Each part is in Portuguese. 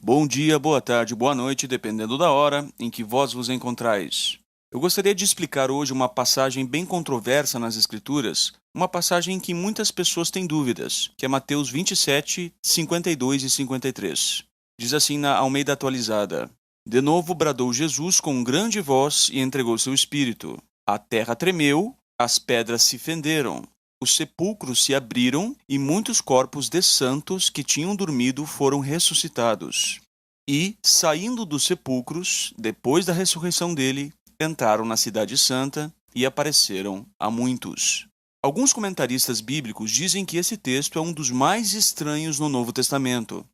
Bom dia, boa tarde, boa noite, dependendo da hora em que vós vos encontrais. Eu gostaria de explicar hoje uma passagem bem controversa nas Escrituras, uma passagem em que muitas pessoas têm dúvidas, que é Mateus 27, 52 e 53. Diz assim na Almeida Atualizada: De novo bradou Jesus com grande voz e entregou seu espírito. A terra tremeu, as pedras se fenderam. Os sepulcros se abriram e muitos corpos de santos que tinham dormido foram ressuscitados. E, saindo dos sepulcros, depois da ressurreição dele, entraram na Cidade Santa e apareceram a muitos. Alguns comentaristas bíblicos dizem que esse texto é um dos mais estranhos no Novo Testamento.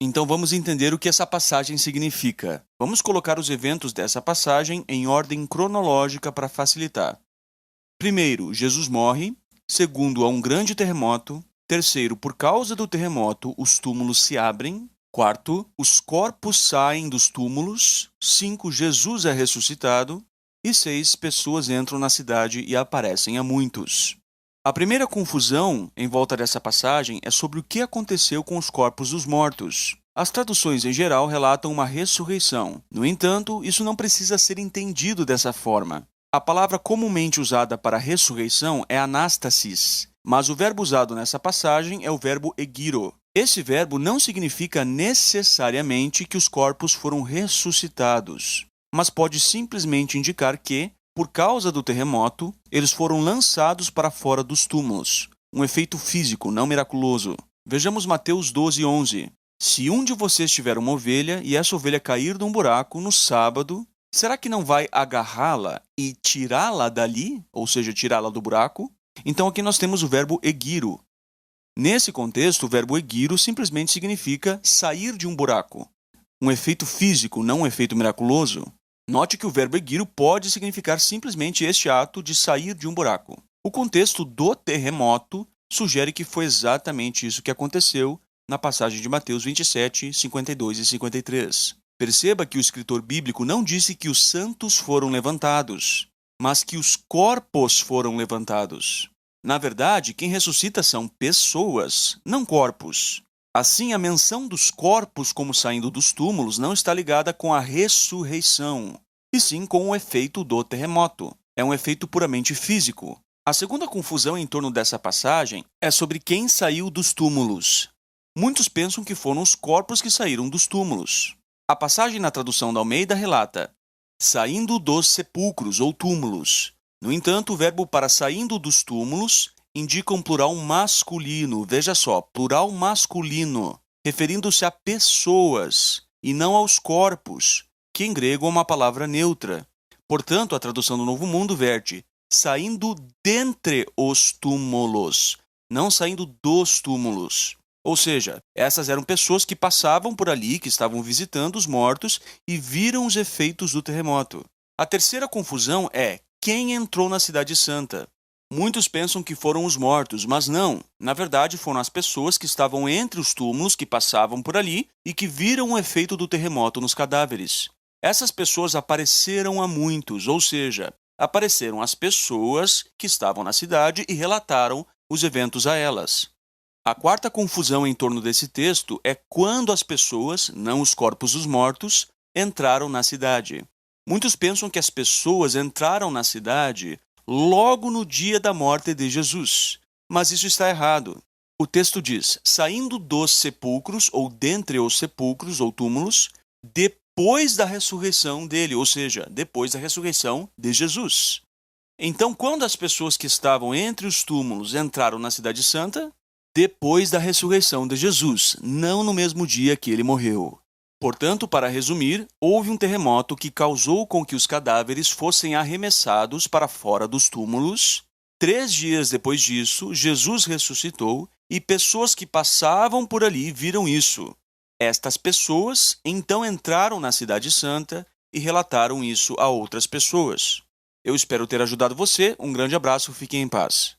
Então vamos entender o que essa passagem significa. Vamos colocar os eventos dessa passagem em ordem cronológica para facilitar. Primeiro, Jesus morre. Segundo, há um grande terremoto. Terceiro, por causa do terremoto, os túmulos se abrem. Quarto, os corpos saem dos túmulos. 5, Jesus é ressuscitado. E 6, pessoas entram na cidade e aparecem a muitos. A primeira confusão em volta dessa passagem é sobre o que aconteceu com os corpos dos mortos. As traduções em geral relatam uma ressurreição. No entanto, isso não precisa ser entendido dessa forma. A palavra comumente usada para ressurreição é anastasis, mas o verbo usado nessa passagem é o verbo egiro. Esse verbo não significa necessariamente que os corpos foram ressuscitados, mas pode simplesmente indicar que, por causa do terremoto, eles foram lançados para fora dos túmulos, um efeito físico, não miraculoso. Vejamos Mateus 12:11. Se um de vocês tiver uma ovelha e essa ovelha cair num buraco no sábado, será que não vai agarrá-la e tirá-la dali, ou seja, tirá-la do buraco? Então aqui nós temos o verbo egiro. Nesse contexto, o verbo egiro simplesmente significa sair de um buraco. Um efeito físico, não um efeito miraculoso. Note que o verbo egiro pode significar simplesmente este ato de sair de um buraco. O contexto do terremoto sugere que foi exatamente isso que aconteceu na passagem de Mateus 27, 52 e 53. Perceba que o escritor bíblico não disse que os santos foram levantados, mas que os corpos foram levantados. Na verdade, quem ressuscita são pessoas, não corpos. Assim, a menção dos corpos como saindo dos túmulos não está ligada com a ressurreição, e sim com o efeito do terremoto. É um efeito puramente físico. A segunda confusão em torno dessa passagem é sobre quem saiu dos túmulos. Muitos pensam que foram os corpos que saíram dos túmulos. A passagem na tradução da Almeida relata saindo dos sepulcros ou túmulos. No entanto, o verbo para saindo dos túmulos indica um plural masculino. Veja só, plural masculino, referindo-se a pessoas e não aos corpos, que em grego é uma palavra neutra. Portanto, a tradução do Novo Mundo verte saindo dentre os túmulos, não saindo dos túmulos. Ou seja, essas eram pessoas que passavam por ali, que estavam visitando os mortos e viram os efeitos do terremoto. A terceira confusão é quem entrou na Cidade Santa. Muitos pensam que foram os mortos, mas não. Na verdade, foram as pessoas que estavam entre os túmulos, que passavam por ali e que viram o efeito do terremoto nos cadáveres. Essas pessoas apareceram a muitos, ou seja, apareceram as pessoas que estavam na cidade e relataram os eventos a elas. A quarta confusão em torno desse texto é quando as pessoas, não os corpos dos mortos, entraram na cidade. Muitos pensam que as pessoas entraram na cidade logo no dia da morte de Jesus, mas isso está errado. O texto diz, saindo dos sepulcros, ou dentre os sepulcros, ou túmulos, depois da ressurreição dele, ou seja, depois da ressurreição de Jesus. Então, quando as pessoas que estavam entre os túmulos entraram na Cidade Santa, depois da ressurreição de Jesus, não no mesmo dia que ele morreu. Portanto, para resumir, houve um terremoto que causou com que os cadáveres fossem arremessados para fora dos túmulos. 3 dias depois disso, Jesus ressuscitou e pessoas que passavam por ali viram isso. Estas pessoas então entraram na Cidade Santa e relataram isso a outras pessoas. Eu espero ter ajudado você. Um grande abraço, fiquem em paz.